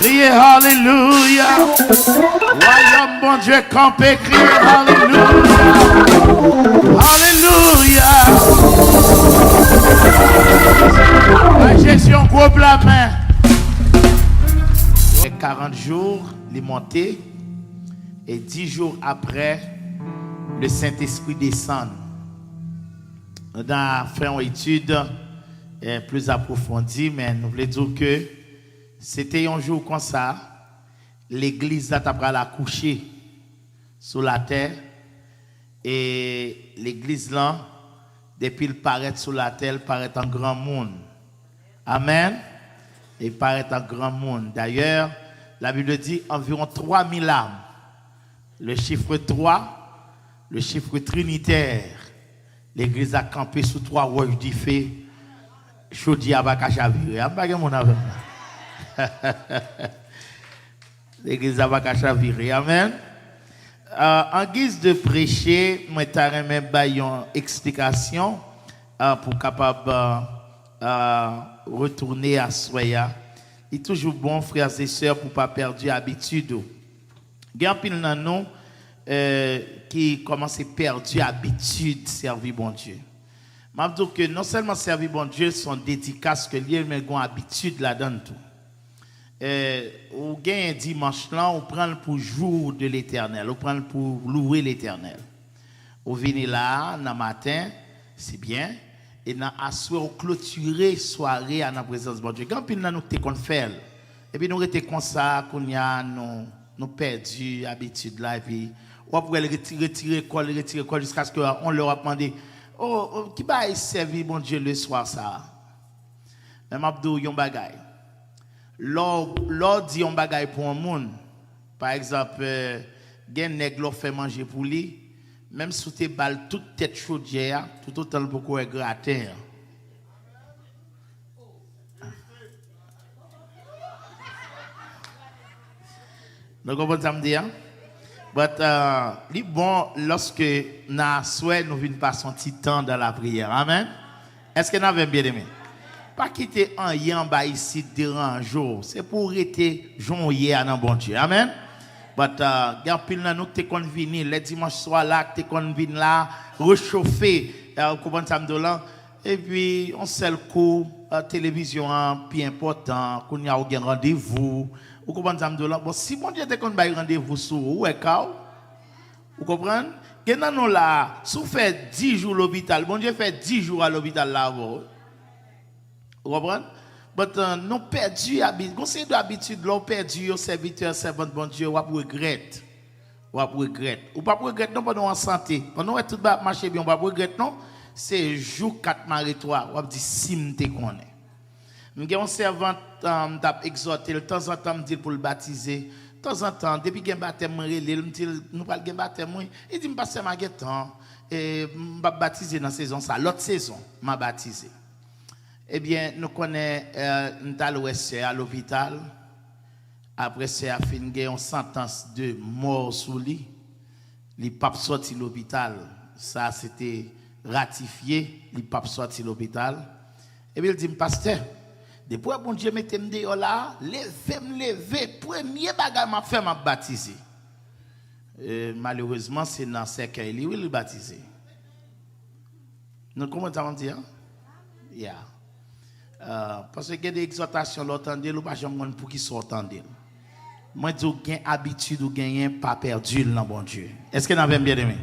Criez Alléluia. Royaume bon Dieu campé, criez Alléluia. Alléluia. Jésus, on coupe la main. 40 jours, il est monté. Et 10 jours après, le Saint-Esprit descend. On a fait une étude plus approfondie, mais nous voulons dire que c'était un jour comme ça, l'église a la coucher sur la terre. Et l'église là, depuis qu'il paraît sur la terre, il paraît en grand monde. Amen. Il paraît en grand monde. D'ailleurs, la Bible dit environ 3000 âmes. Le chiffre 3, le chiffre trinitaire. L'église a campé sous 3 roches du feu. Chaudier à Bakachavire. L'église a Bakachavire. Amen. En guise de prêcher, je vais une explication pour capable retourner à Soya. Il est toujours bon, frères et sœurs, pour ne pas perdre l'habitude. Il y a un pile dans nous qui commence à perdre l'habitude de servir bon Dieu. Je dis que non seulement servir bon Dieu, sont dédicaces que lié, mais une habitude là-dedans tout. Ou gagne un dimanche là, on prend pour jour de l'Éternel, on prend pour louer l'Éternel. On vient là, dans le matin, c'est bien, et dans la soirée, on clôturer soirée à la présence de bon Dieu. Quand nous avons fait, et puis nous étions comme ça, nous perdu l'habitude là, et puis on pourrait retirer l'école jusqu'à ce qu'on leur a demandé, qui va servir bon Dieu le soir ça? Mais m'abdou yon bagay. Lors dit yon bagay pour un monde, par exemple, gen nèg l'on fait manger pour lui, même si tu bal toute tête chaudière, tout autant pour qu'on gratter. Donc comment ça me dit? But li bon lorsque na souhait nous vinn passer un petit temps dans la prière. Amen. Est-ce que nous avons bien aimé? Pas quitter un yan ba ici dérangeant, c'est pour être joyeux à bon Dieu. Amen. But gan pile nan nous te kon vini les dimanche soir là, te kon vinn là réchauffer comment ça me dit là et puis on seul coup télévision puis important qu'on y a un rendez-vous. Vous comprenez? Bon, si mon Dieu te kon bay rendez-vous sur ou est kaw, vous comprenez? Genan nous là, si vous faites 10 jours à l'hôpital, bon Dieu fait 10 jours à l'hôpital là. Vous comprenez? But nous perdu habitude, conseil d'habitude là perdu au serviteur servant bon Dieu, ou regrette. Ou regrette. Ou pas regrette non pendant en santé. Pendant tout va marcher bien, on pas regrette non. C'est jour 4 maritoire, ou dit sim te connaît. M'gè un servant t'a exhorté de temps en temps me dit pour le baptiser. De temps en temps depuis gen baptême relé, me dit nous pas gen baptême, il dit me passer ma temps et m'a baptiser dans saison ça, l'autre saison m'a baptisé. Eh bien, nous connaissons nous à l'hôpital. Après c'est a fin gen une sentence de mort sous lui. Il pas sorti de l'hôpital. Ça c'était ratifié, il pas sorti de l'hôpital. Et bien il dit pasteur, depuis que bon Dieu mette me dehors là, lever, premier bagage m'a fait m'a baptiser. Malheureusement, c'est dans cercueil lui il baptisé. Nous comment ça on dit hein? Yeah. Parce que il y a des exhortations l'entendez ou pas jamais pour qui s'entendent. Moi dis gain habitude ou gagner pas perdu dans bon Dieu. Est-ce que nous avons bien aimé?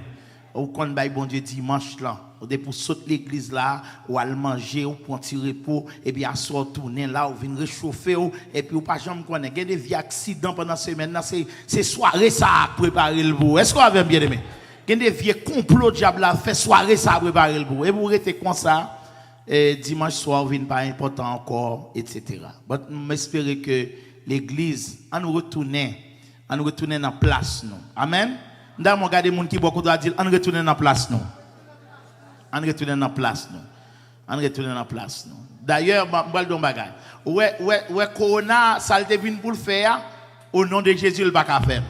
Ou quand bail bon Dieu dimanche là, ou pour sauter l'église là, ou aller manger ou pour un petit repos et puis à soir tourner là ou venir réchauffer et puis ou pas jamais connaît il y a des vies accidents pendant la semaine là c'est soirée ça à préparer le bout. Est-ce qu'on avait bien aimé? Il y a des vieux complots diable là fait soirée ça à préparer le bout. Et vous restez comme ça et dimanche soir vient pas important encore etc. Mais j'espère que l'église à nous retourner dans la place nous. Amen. Nous avons regardé les gens qui beaucoup doivent dire on retourne dans la place nous. On retourne dans la place nous. On retourne dans la place nous. D'ailleurs, je vais dire un bagage. Ouais corona ça le vient pour le faire au nom de Jésus il pas qu'à faire.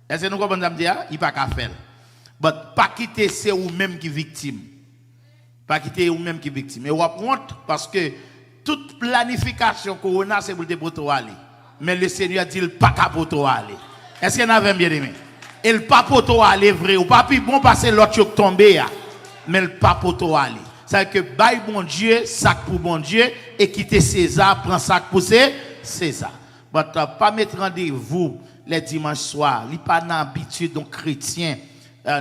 Est-ce que nous comprenons dire il pas qu'à faire. Mais pas quitter c'est ou même qui victime. Pas quitter ou même qui victime. Et on honte parce que toute planification corona c'est pour te aller. mais le Seigneur dit, il pas capoto aller. Est-ce qu'il y en a bien aimé? Et le papoto aller vrai, ou pas plus bon passer l'autre qui tombé, mais le papoto aller. C'est que bail bon Dieu, sac pour bon Dieu, et quitter César, prend sac pour César. Mais pas mettre rendez-vous les dimanches soirs. Il n'y a pas d'habitude donc chrétien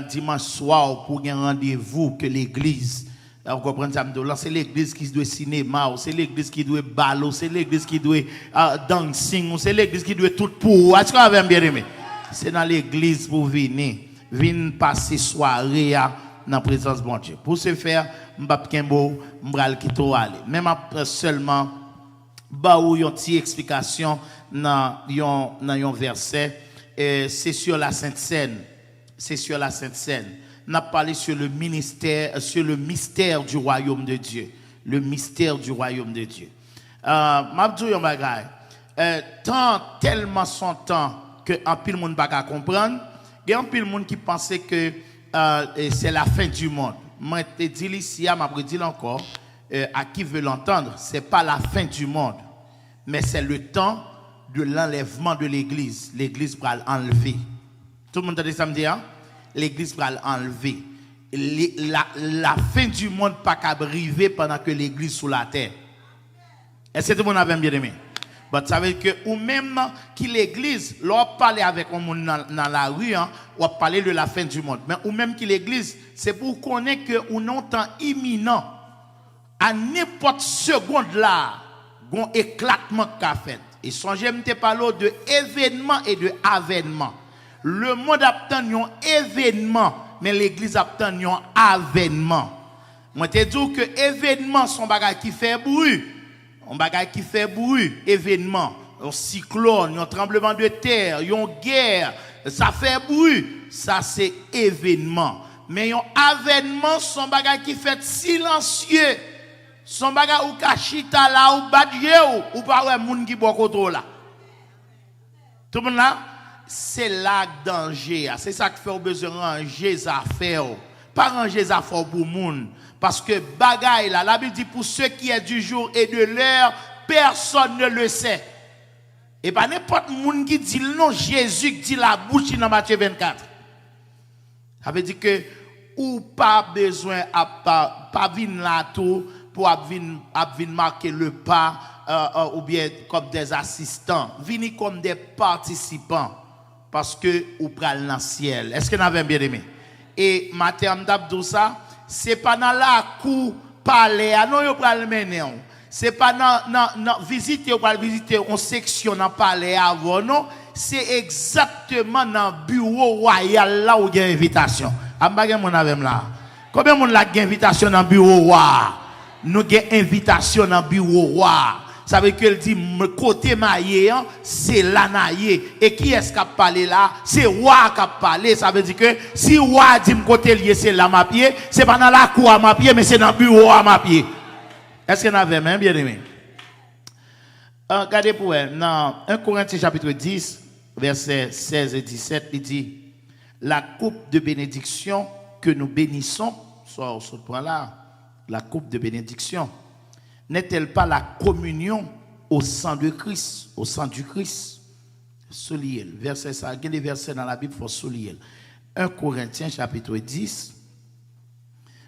dimanche soir pour un rendez-vous que l'église. Vous comprenez ça? C'est l'église qui doit cinéma, c'est l'église qui doit ballot, c'est l'église qui doit dancing, c'est l'église qui doit tout pour. Est-ce que vous avez bien aimé? C'est dans l'église pour venir passer soirée dans la présence de bon Dieu. Pour ce faire, je vais quitter aller. Même après seulement, ou une petite explication dans un verset, c'est sur la Sainte Seine. C'est sur la Sainte Seine. On a parlé sur le mystère du royaume de Dieu. Le mystère du royaume de Dieu. Tellement son temps que un pile monde pas comprendre, il y a un pile monde qui pensait que c'est la fin du monde. Moi te dis ici, m'a dit encore à qui veut l'entendre, c'est pas la fin du monde, mais c'est le temps de l'enlèvement de l'église. L'église va l'enlever. Tout le monde entend ça me dire? L'église va l'enlever. La fin du monde pas qu'à arriver pendant que l'église sous la terre. Est-ce que tout le monde a bien aimé? Mais ça veut dire que ou même qui l'église, l'on parle avec un monde dans la rue, on parler de la fin du monde. Mais ou même qui l'église, c'est pour connaître que on a un temps imminent, à n'importe seconde là, un éclatement qu'a fait. Et songez me parler de événement et de avènement. Le monde attend un événement, mais l'église attend un avènement. Moi te dis que événement son bagage qui fait bruit. Un bagage qui fait bruit, événement, un cyclone, un tremblement de terre, une guerre, ça fait bruit, ça c'est événement. Mais un avènement, son bagage qui fait silencieux, son bagage ou kachita là, ou badje ou pas ouais moun qui boit koto là. Tout le monde là, c'est là le danger, c'est ça qui fait besoin de ranger les affaires, pas ranger les affaires pour moun. Parce que bagaille là, la Bible dit pour ceux qui est du jour et de l'heure, personne ne le sait. Et pas n'importe monde qui dit le nom Jésus qui dit la bouche dans Matthieu 24. Ça veut dire que ou pas besoin pas venir là tout pour venir marquer le pas ou bien comme des assistants, venir comme des participants parce que ou pral dans le ciel. Est-ce que vous avez bien aimé? Et Matthieu m'dabdou ça c'est pas dans la cour parler, non yo pral mener. C'est pas dans visiter ou pral visiter on section dans palais avant non, c'est exactement dans bureau royal là où il y a invitation. Ambage mon avec là. Combien mon la invitation dans bureau roi? Nous gain invitation dans bureau roi. Ça veut dire qu'elle dit côté maillé c'est l'anaïe et qui est-ce qui a parlé là? C'est roi qui a parlé. Ça veut dire que si roi dit côté lié c'est là ma pied, c'est pas dans la cour à ma pied mais c'est dans le bureau à ma pied. Est-ce que vous avez même bien aimé? Regardez pour elle dans 1 Corinthiens chapitre 10 versets 16 et 17 il dit la coupe de bénédiction que nous bénissons sur ce point là, la coupe de bénédiction n'est-elle pas la communion au sang de Christ, au sang du Christ? Soulier, verset ça, il y a des versets dans la Bible pour soulier. 1 Corinthiens chapitre 10,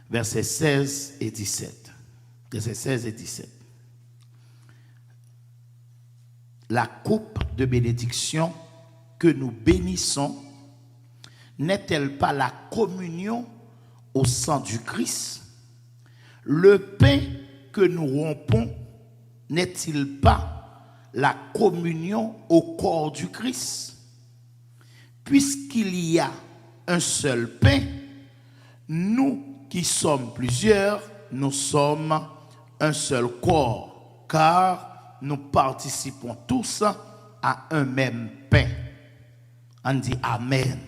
versets 16 et 17. Versets 16 et 17. La coupe de bénédiction que nous bénissons n'est-elle pas la communion au sang du Christ? Le pain que nous rompons n'est-il pas la communion au corps du Christ? Puisqu'il y a un seul pain, nous qui sommes plusieurs, nous sommes un seul corps, car nous participons tous à un même pain. On dit Amen.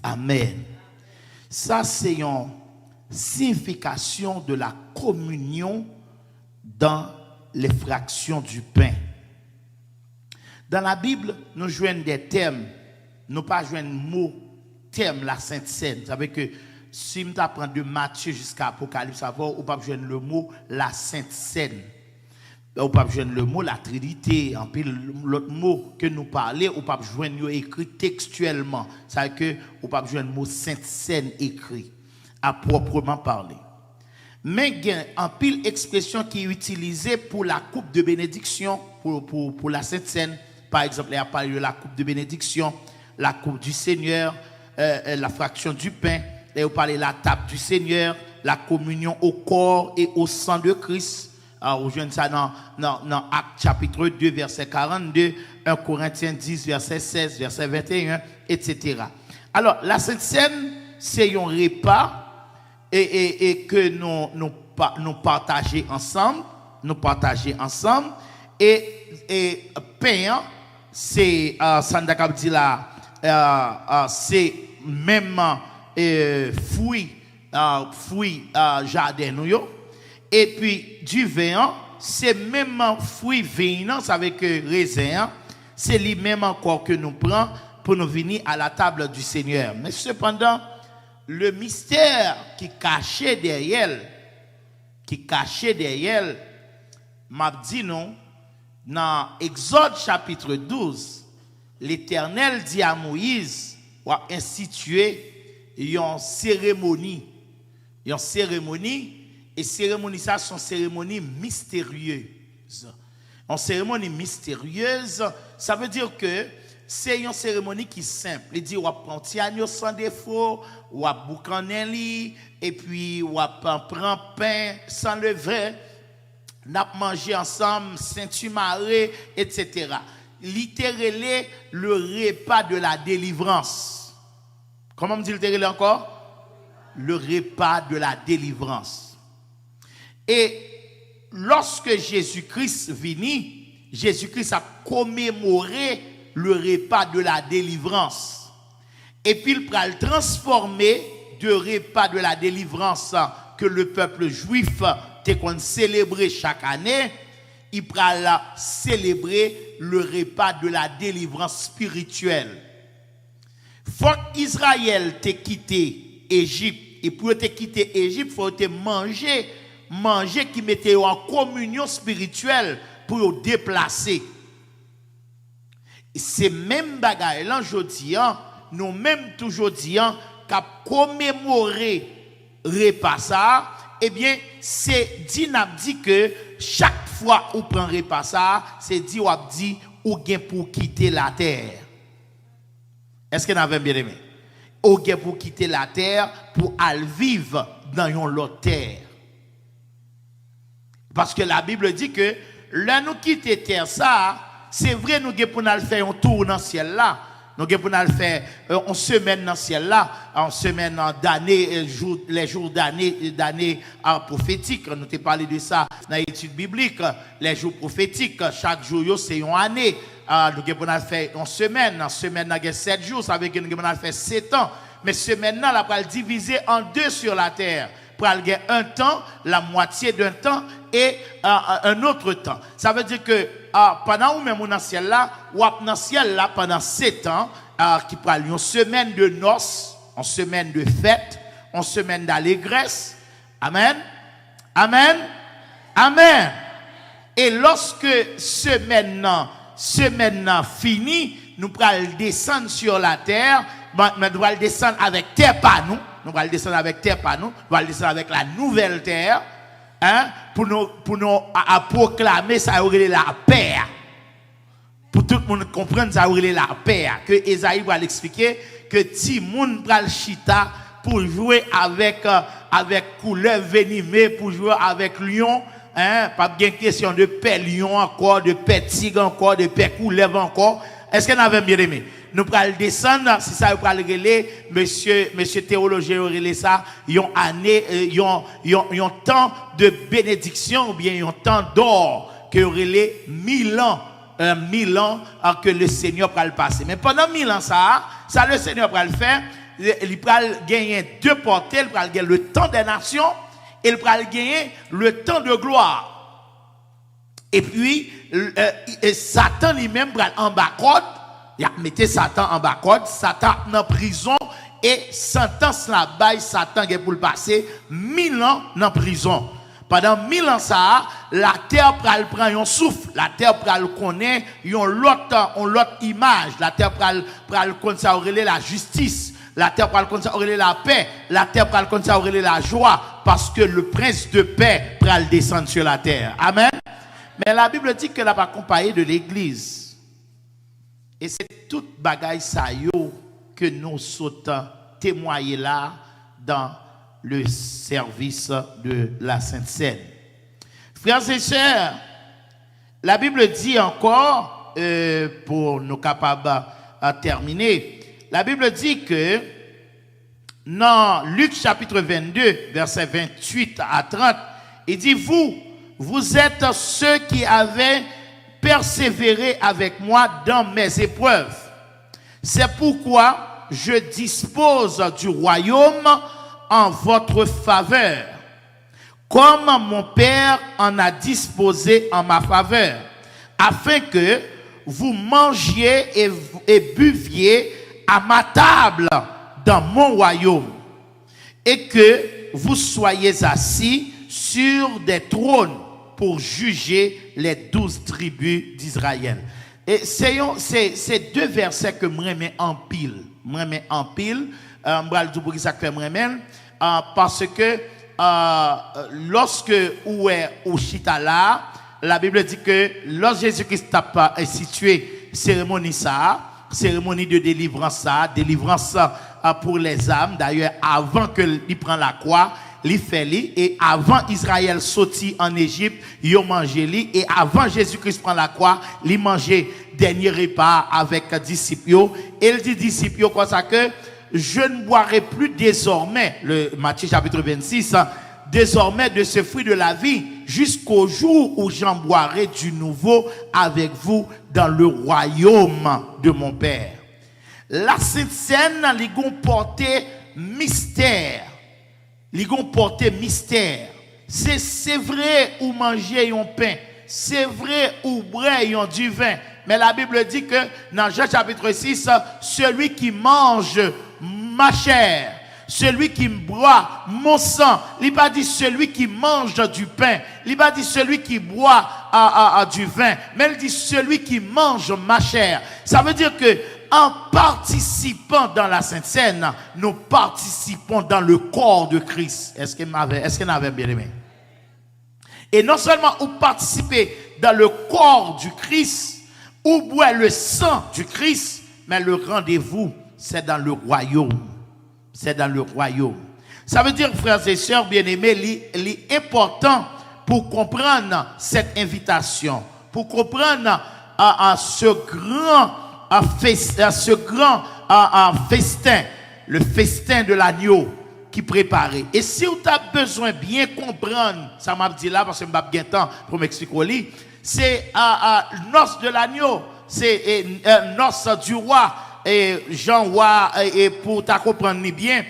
Amen. Ça, c'est une signification de la communion dans les fractions du pain. Dans la Bible, nous jouons des thèmes, nous pas jouons mot thème la Sainte Seine. Ça veut dire que si nous apprenons de Matthieu jusqu'à Apocalypse, ou pas jouer le mot la Sainte Seine. Ou pas joindre le mot la Trinité, en pile l'autre mot que nous parlons, ou pas joindre écrit textuellement. Ça veut dire que ou pas joindre le mot Sainte Seine écrit à proprement parler. Mais il y a un pile expression qui est utilisée pour la coupe de bénédiction, pour la Sainte Seine. Par exemple, il y a parlé de la coupe de bénédiction, la coupe du Seigneur, la fraction du pain, il y a parlé de la table du Seigneur, la communion au corps et au sang de Christ. Alors, vous ça dans Actes chapitre 2, verset 42, 1 Corinthiens 10, verset 16, verset 21, etc. Alors, la Sainte Seine, c'est un repas et que nous partageons ensemble. Nous partageons ensemble. Et pain, c'est, Sanda dit là, c'est même fruit jardin nous. Et puis, du vin, c'est même fruit vin, ça veut dire que raisin, c'est lui même encore que nous prenons pour nous venir à la table du Seigneur. Mais cependant, le mystère qui cachait derrière, m'a dit non, dans Exode chapitre 12, l'Éternel dit à Moïse, va instituer une cérémonie. Et cérémonie, ça, sont cérémonies mystérieuses. En cérémonie mystérieuse, ça veut dire que c'est une cérémonie qui est simple. Il dit, on va prendre agneau sans défaut, on va boucaner lit, et puis on va prendre pain sans levain, on va manger ensemble, ceinture marée, etc. Littéralement, le repas de la délivrance. Comment me dit-il encore? Le repas de la délivrance. Et lorsque Jésus-Christ vini, Jésus-Christ a commémoré le repas de la délivrance. Et puis il va le transformer de repas de la délivrance que le peuple juif qu'on célébrait chaque année, il va célébrer le repas de la délivrance spirituelle. Faut qu'Israël t'ait quitté Égypte. Et pour te quitter Égypte, il faut te manger qui mettait en communion spirituelle pour vous déplacer. C'est même bagaille là aujourd'hui, nous même toujours disons qu'à commémorer repas ça, eh bien c'est dit que chaque fois où prend repas ça, c'est dit ou gain pour quitter la terre. Est-ce que vous avez bien aimé? Ou gain pour quitter la terre pour aller vivre dans une autre terre. Parce que la Bible dit que là nous quitter terre ça, c'est vrai nous avons pour faire un tour dans le ciel là. Nous avons pour faire une semaine dans le ciel là, une semaine d'année, les jours d'année prophétique. Nous avons parlé de ça dans l'étude biblique. Les jours prophétiques, chaque jour c'est une année. Nous avons pour faire une semaine. Une semaine, nous avons 7 jours, ça veut dire que nous avons faire 7 ans. Mais semaine là, la va diviser en deux sur la terre. Pour aller un temps, la moitié d'un temps et un autre temps. Ça veut dire que pendant où même on dans le ciel là, ou dans le ciel là pendant 7 ans, qui parle une semaine de noces, une semaine de fête, une semaine d'allégresse. Amen. Amen. Amen. Et lorsque semaine fini, nous allons descendre sur la terre, mais nous allons descendre avec terre par nous. Nous allons descendre avec terre par nous. Nous allons descendre avec la nouvelle terre. Pour nous proclamer ça aurait la paix. Pour tout le monde comprendre ça aurait la paix. Que Esaïe va l'expliquer que Timoun pral chita pour jouer avec couleur venimée, pour jouer avec lion. Pas bien question de paix lion encore, de paix tigre encore, de paix couleur encore. Est-ce qu'on avait bien aimé? Nous pral descendre, si ça pral relé, monsieur théologien relé ça, yon année, yon temps de bénédiction ou bien yon temps d'or que relé 1000 ans que le Seigneur pral passer. Mais pendant 1000 ans ça le Seigneur pral faire, il pral gagner deux portées, il pral gagner le temps des nations et il pral gagner le temps de gloire. Et puis Satan lui-même pral en bas. Il a mis Satan en bas, Satan en prison et sentence la baille Satan pour le passer 1000 ans en prison. Pendant 1000 ans ça, la terre pral prend un souffle, la terre pral connaît une l'autre image, la terre pral consacrer la justice, la terre pral consacrer la paix, la terre pral consacrer la joie parce que le prince de paix pral descendre sur la terre. Amen. Mais la Bible dit qu'elle n'a pas accompagné de l'église. Et c'est toute bagaille ça yo que nous sautons témoigner là dans le service de la Sainte Seine. Frères et sœurs, la Bible dit encore, pour nous capables à terminer, la Bible dit que dans Luc chapitre 22, versets 28 à 30, il dit, vous êtes ceux qui avaient persévéré avec moi dans mes épreuves. C'est pourquoi je dispose du royaume en votre faveur, comme mon Père en a disposé en ma faveur, afin que vous mangiez et buviez à ma table dans mon royaume, et que vous soyez assis sur des trônes pour juger les 12 tribus d'Israël. Et c'est deux versets que moi mets en pile. Parce que lorsque ou est au chita là, la Bible dit que lorsque Jésus-Christ a institué cérémonie de délivrance pour les âmes. D'ailleurs, avant que il prend la croix, il fait li, et avant Israël sorti en Égypte, il mangeait li, et avant Jésus-Christ prend la croix, il mangeait dernier repas avec les disciples. Et il dit disciples comme ça que je ne boirai plus désormais, le Matthieu chapitre 26, désormais de ce fruit de la vie, jusqu'au jour où j'en boirai du nouveau avec vous dans le royaume de mon Père. La Sainte Seine, les gon porté mystère. Les gon porté mystère. C'est vrai ou manger un pain, c'est vrai ou boire du vin. Mais la Bible dit que dans Jean chapitre 6, celui qui mange ma chair, celui qui boit mon sang, il n'a pas dit celui qui mange du pain, il n'a pas dit celui qui boit du vin, mais il dit celui qui mange ma chair. Ça veut dire que en participant dans la Sainte Seine, nous participons dans le corps de Christ. Est-ce que vous avez bien aimé? Et non seulement vous participez dans le corps du Christ, ou boire le sang du Christ, mais le rendez-vous, c'est dans le royaume. C'est dans le royaume. Ça veut dire, frères et sœurs bien-aimés, il est important pour comprendre cette invitation, pour comprendre ce grand festin, le festin de l'agneau qui préparait. Et si vous avez besoin de bien comprendre, ça m'a dit là, parce que je n'ai pas bien temps pour m'expliquer, c'est noce de l'agneau, c'est noce du roi, et Jean roi, et pour ta comprendre bien,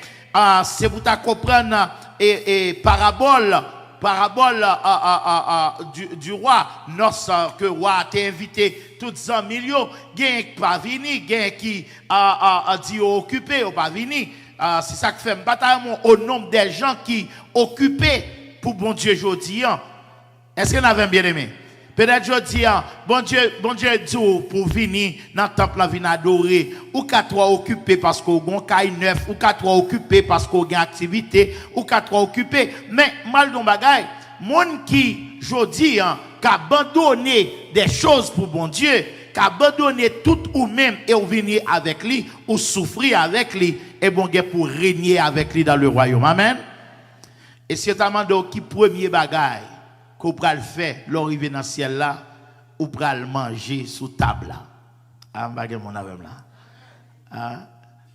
c'est pour ta comprendre et parabole du roi, noce que roi t'a invité toutes les millions, gain pas vini, gain qui dit occupé ou pas vini. C'est ça que fait me bataille au nombre des gens qui occupés pour bon Dieu aujourd'hui. Est-ce que vous avez bien aimé? Peut-être aujourd'hui, bon Dieu dit pour venir dans le temple la venir adorer, ou qu'à toi occupé parce qu'on a un caille neuf, ou qu'à toi occupé parce qu'on a une activité, ou qu'à toi occupé. Mais mal dans bagaille, monde qui aujourd'hui qui abandonné des choses pour bon Dieu, qui abandonné tout ou même et ou venir avec lui, ou souffrir avec lui, et bon Dieu pour régner avec lui dans le royaume. Amen. Et c'est amando qui premier bagaille qu'on pral faire l'arrivée dans le ciel là ou pral manger sous table là. Ah bagay mon avem là. Ah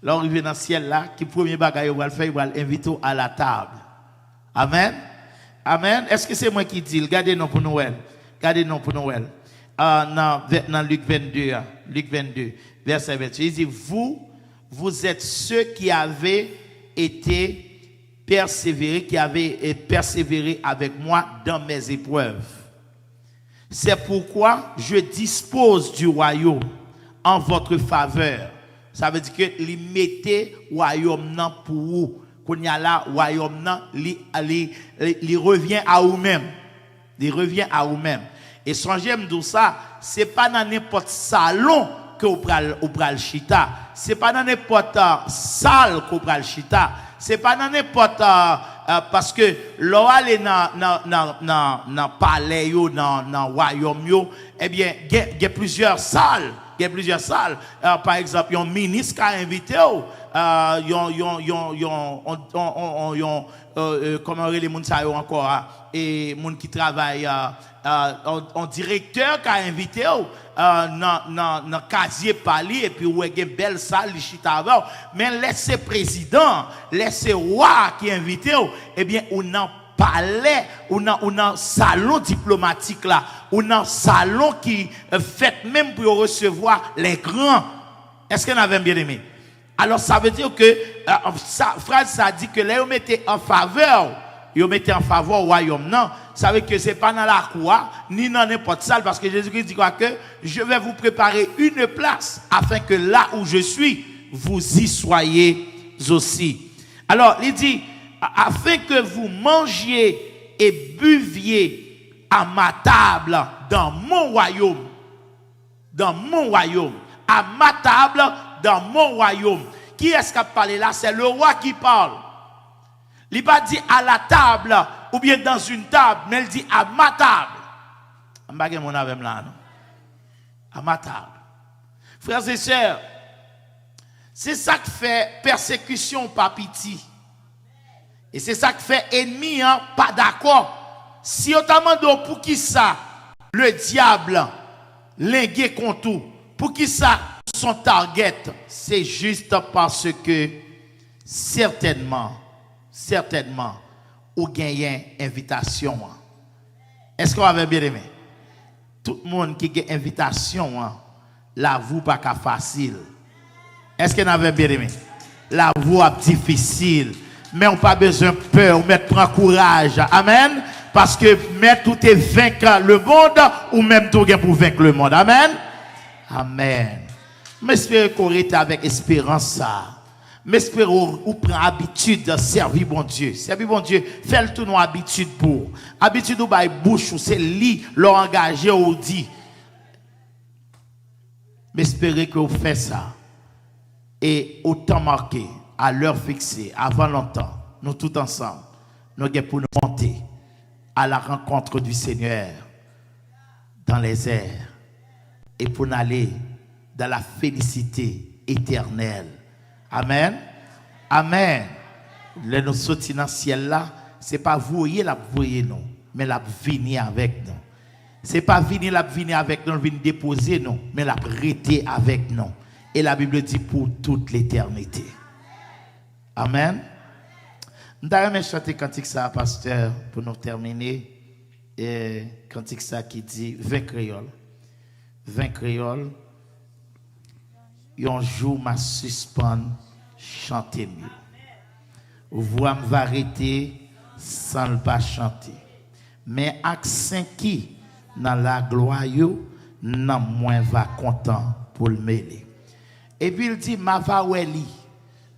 l'arrivée dans le ciel là qui premier bagaille on va le faire, il va l'inviter à la table. Amen. Amen. Est-ce que c'est moi qui dis? Regardez nous pour Noël. Regardez nous pour Noël. Dans Luc 22 verset 28, il dit vous êtes ceux qui avaient été qui avait persévéré avec moi dans mes épreuves. C'est pourquoi je dispose du royaume en votre faveur. Ça veut dire que les mettez royaume non pour vous. Qu'on y a là, royaume, il revient à vous-même. Il revient à vous-même. Et songez de ça, c'est pas dans n'importe salon que vous pral chita. C'est pas dans n'importe salle que vous pral chita. C'est pas dans n'importe parce que là aller dans palais yo dans royaume yo, eh bien il y a plusieurs salles. Il y a plusieurs salles. Par exemple, un ministre qui a invité comment les gens ça encore et gens qui travaillent un directeur qui a invité dans casier pali et puis ouais une belle salle li chita avant mais laissez président laissez roi qui invité et bien on n'en palais ou dans salon diplomatique là ou dans salon qui fait même pour recevoir les grands. Est-ce qu'on avait bien aimé? Alors ça veut dire que phrase ça dit que là vous mettez en faveur au royaume non, ça veut dire que c'est pas dans la cour ni dans n'importe salle parce que Jésus-Christ dit quoi que je vais vous préparer une place afin que là où je suis vous y soyez aussi. Alors il dit afin que vous mangiez et buviez à ma table dans mon royaume. Dans mon royaume. À ma table dans mon royaume. Qui est-ce qui a parlé là? C'est le roi qui parle. Il n'a pas dit à la table ou bien dans une table, mais il dit à ma table. Je ne sais pas si là, non? À ma table. Frères et sœurs, c'est ça qui fait persécution par pitié. Et c'est ça qui fait ennemi, hein, pas d'accord. Si on t'a demandé pour qui ça, le diable, lingué contre tout, pour qui ça, son target, c'est juste parce que certainement, ou gagne invitation. Est-ce qu'on avait bien aimé? Tout le monde qui a invitation, la voie pas facile. Est-ce qu'on avait bien aimé? La voie difficile. Mais on n'a pas besoin de peur, mais prend courage. Amen. Parce que mais tout est vaincre le monde ou même tout est pour vaincre le monde. Amen. Amen. J'espère qu'on est avec espérance. J'espère qu'on prend habitude de servir bon Dieu. Servir bon Dieu, fait le tout nos habitude pour. Habitude ou bail bouche ou c'est lit, l'engager ou dit. J'espère que vous faites ça. Et au temps marqué, à l'heure fixée, avant longtemps, nous tous ensemble, nous sommes pour nous monter à la rencontre du Seigneur dans les airs et pour nous aller dans la félicité éternelle. Amen. Amen. Le nous sortir dans le ciel là, c'est pas voyer la voyer nous, mais la venir avec nous. C'est pas venir la venir avec nous, venir déposer nous, mais la prêter avec nous. Et la Bible dit pour toute l'éternité. Amen. Nous allons chanter cantique ça, pasteur, pour nous terminer. Et cantique ça qui dit 20 créoles. 20 créoles. Un jour, m'a suspend, chanter mieux. Voix va arrêter sans le pas chanter. Mais accent qui, dans la gloire, non moins va content pour le mêler. Et puis il dit, ma va oueli.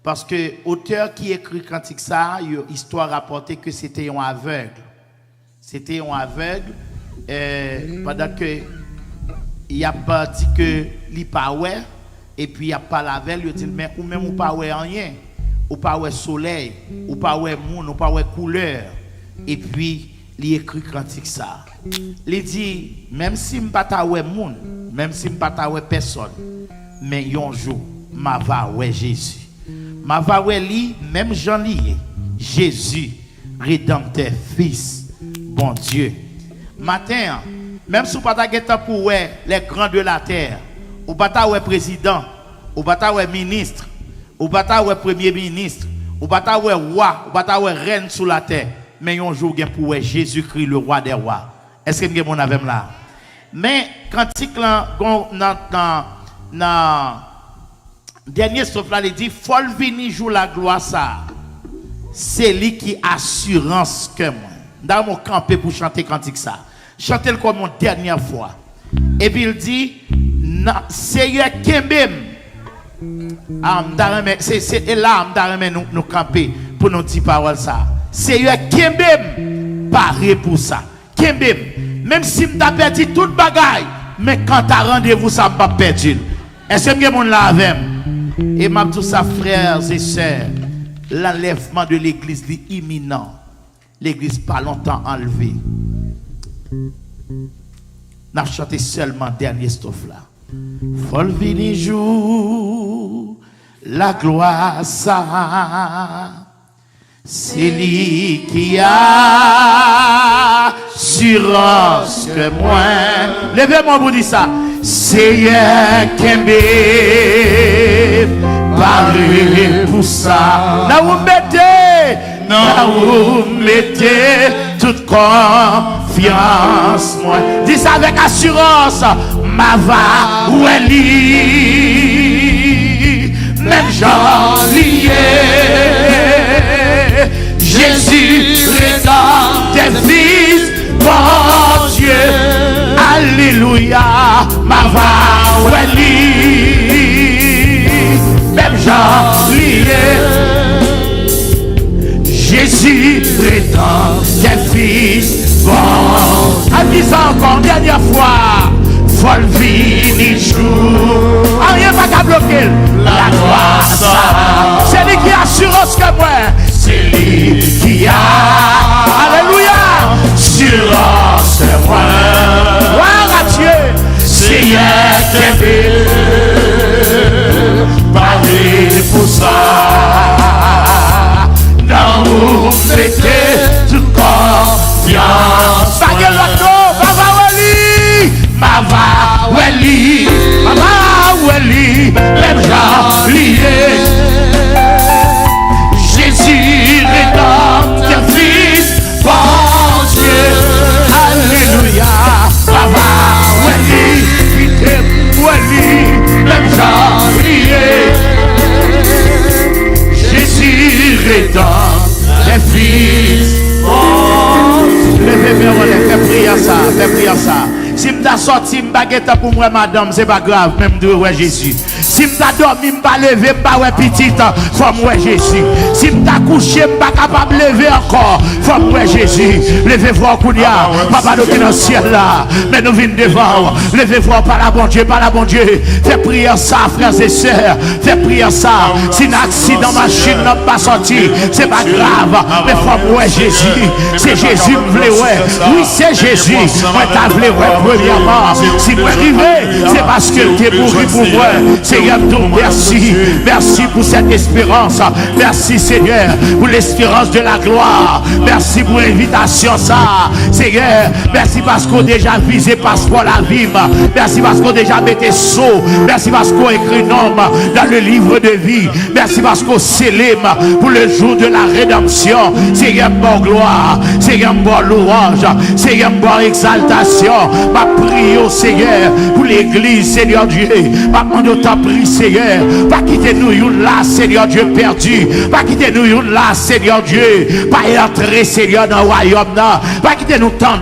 Parce que l'auteur qui écrit cantique ça, l'histoire rapportait que c'était un aveugle. C'était un aveugle. Pendant que il a pas dit que il pas ouais. Et puis il a pas la veille, il dit mais ou même ou pas ouais rien, ou pas ouais soleil, ou pas ouais monde, ou pas ouais couleur. Et puis il écrit cantique ça. Il dit même si m'pas ta ouais monde, même si m'pas ta ouais personne, mais un jour m'a va ouais Jésus. M'a va ouais lui même Jean lié. Jésus rédempteur fils bon Dieu. Matin même si pas ta guetta pour ouais les grands de la terre. Ou pas ta ouais président, ou pas ta ouais ministre, ou pas ta ouais premier ministre, ou pas ta ouais roi, ou pas ta ouais reine sous la terre. Mais un jour gen pour ouais Jésus-Christ le roi des rois. Est-ce que vous avez là? Mais cantique là dans dernier strophe là il dit faut venir jour la gloire ça. C'est lui qui assurance que moi. Dans mon campé pour chanter cantique ça. Chantez-le comme une dernière fois. Et puis il dit Seigneur Kembem. C'est là nous camper pour nous dire parole ça. Seigneur, Kembem, paré pour ça. Kembem, même si m'ta perdu toute bagaille, mais quand t'as rendez-vous, ça m'a pas perdu. Est-ce que mon là avec? Et m'a tout ça, frères et sœurs, l'enlèvement de l'église est imminent. L'église pas longtemps enlevée. N'a chanté seulement dernier strophe là. Fol vini jour, la gloire ça. C'est lui qui a assurance que moi. Levez-moi pour dire ça. Seigneur Kembe, parlez pour ça. Là vous mettez toute confiance. Moi. Dis ça avec assurance. Ma va où elle est, même j'en lié. Jésus rédempteur des fils, mon Dieu, alléluia, ma va où elle est, même j'en lié. Jésus rédempteur des fils, bon. À 10 ans encore, dernière fois. Fol vini jour, rien pas qu'à bloquer la gloire ça. C'est lui qui a assurance que moi. C'est lui qui a, alléluia, assurance que moi. Gloire à Dieu. Seigneur qui veut parler pour ça. Dans vous mettez toute confiance. Bagel l'auto, Baba Wali. Mava Weli, Mava Weli, même gens liés. Jésus rédempteur fils, bon Dieu, alléluia. Mava Weli, Weli, même gens liés. Jésus rédempteur fils, bon Dieu. Levez-moi, fais prier ça, fais prier ça. Si je suis sorti, je baguette pour moi, madame, c'est pas grave, même de ouais Jésus. Si je suis dormi, je ne pas lever, je ne pas ouais petite, faut moi Jésus. Si je suis couché, je ne pas capable de lever encore, faut moi Jésus. Levez-vous en Kounia, papa nous qui dans le ciel là, mais nous venons devant. Levez-vous par la bon Dieu, par la bon Dieu. Fais prier ça, frères et sœurs, fais prier ça. Si un accident machine n'a pas sorti, c'est pas grave, mais faut moi Jésus. C'est Jésus, oui, c'est Jésus. Moi, t'as voulu, premièrement, si vous arrivez, c'est parce que tu es mouru pour moi. Seigneur, merci. Merci pour cette espérance. Merci, Seigneur, pour l'espérance de la gloire. Merci pour l'invitation, ça. Seigneur, merci parce qu'on a déjà visé passeport la vie. Merci parce qu'on a déjà mis saut. Merci parce qu'on a écrit nom dans le livre de vie. Merci parce qu'on célèbre pour le jour de la rédemption. Seigneur, bon gloire. Seigneur, bon louange. Seigneur, bon exaltation. Ma prie au Seigneur pour l'église, Seigneur Dieu. Ma demande ta prie, Seigneur. Pas quitter nous là, Seigneur Dieu perdu. Pas quitter nous là, Seigneur Dieu. Pas entrer, Seigneur, dans le royaume. Pas quitter nous tendre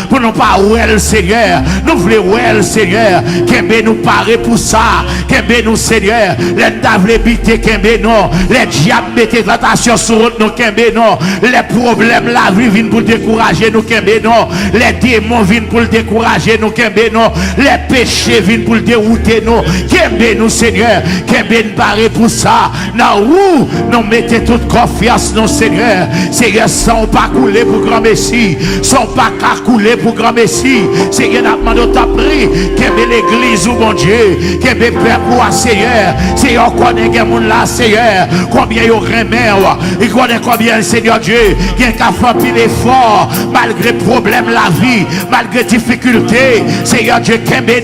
pour nous pas ouel, Seigneur. Nous voulons ouel, Seigneur. Qu'aimez nous parer pour ça. Qu'aimez nous, Seigneur. Les tables bité, qu'aimez nous. Les diables mettez tentation sur nous, qu'aimez nous. Les problèmes, la vie viennent pour décourager nous, qu'aimez nous. Les démons viennent pour le décourager nous, qu'aimez nous. Les péchés viennent pour le dérouter nous. Qu'aimez nous, Seigneur. Qu'aimez nous parer pour ça. Dans où nous mettez toute confiance, non, Seigneur. Seigneur, sans pas couler pour grand Messie. Sans pas couler pour grand Messie. Seigneur, nous demandons ta prière. Qu'aimez l'église, ou mon Dieu. Qu'aimez Père pour Seigneur. Seigneur, connaît que mon là, Seigneur. Combien il y a il connaît combien, Seigneur Dieu. Il y a qu'à faire pile effort. Malgré problème la vie. Malgré difficulté. Seigneur Dieu, qu'aimez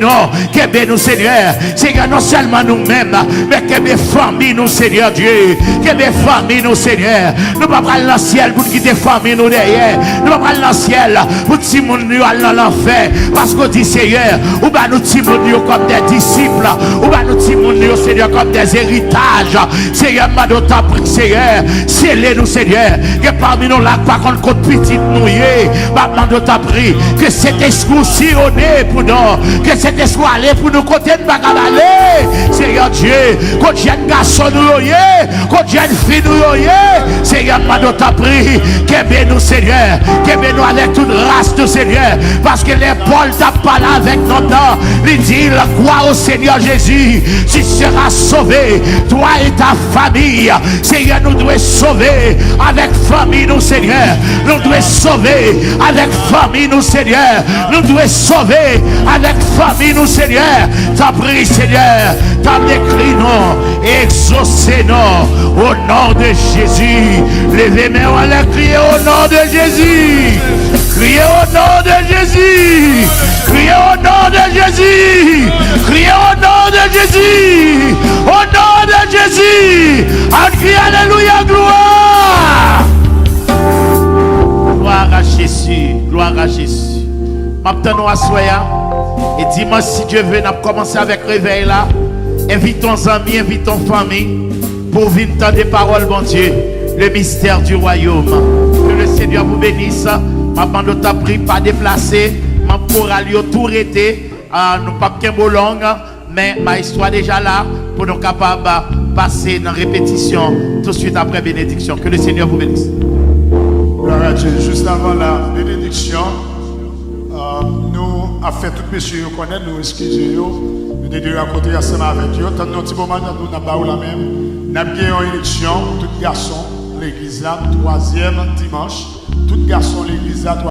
nous, Seigneur. Seigneur, non seulement nous-mêmes, mais qu'aimez famille, nous, Seigneur Dieu. Qu'aimez famille, nous, Seigneur. Nous ne pouvons pas aller dans le ciel pour quitter famille, nous, derrière. Nous ne pouvons pas aller dans le ciel pour que nous aller dans l'enfer. Parce qu'on dit, Seigneur, ou bien nous timons comme des disciples, ou bien nous timons, Seigneur, comme des héritages. Seigneur, madame, ta prière, Seigneur, scellez-nous, Seigneur, que parmi nous là, par contre, côte petite nouillée, madame, ta prière, que cet esprit sillonné pour nous, que cet esprit allé pour nous côté de Bagabale, Seigneur Seigneur Dieu, qu'on jeune garçon nous y qu'on jeune fille nous y Seigneur, pas de ta prie, qu'aimez nous Seigneur, qu'aimez nous avec toute race de Seigneur, parce que les Paul t'a parlé avec notre temps, il dit, crois au Seigneur Jésus, tu seras sauvé, toi et ta famille. Seigneur, nous devons sauver avec famille nous Seigneur, nous devons sauver avec famille nous Seigneur, nous devons sauver avec famille nous Seigneur. T'as pris Seigneur, t'as décliné, exaucez-nous au nom de Jésus. Levez-moi à la crier au nom de Jésus. Criez au nom de Jésus. Criez au nom de Jésus. Criez au nom de Jésus. Au nom de Jésus. On crie alléluia, gloire. Gloire à Jésus. Gloire à Jésus. Maintenant, à soya. Et dimanche, si Dieu veut, nous commencer avec réveil là. Invitons amis, invitons famille pour venir entendre des paroles, bon Dieu, le mystère du royaume. Que le Seigneur vous bénisse. Ma bande t'a pris, pas déplacé. Ma chorale tout arrêté. Nous pas qu'un mot long, mais ma histoire déjà là pour nous capables de passer dans répétition tout de suite après bénédiction. Que le Seigneur vous bénisse. Gloire à Dieu. Juste avant la bénédiction, nous avons fait tout monsieur connaître, nous excusez-nous. Nous devons raconter ensemble avec Dieu. Tant notre moment, nous n'avons pas la même. Nous avons gagné une élection, tout garçon, l'église là, troisième dimanche. Tout garçon, l'église là,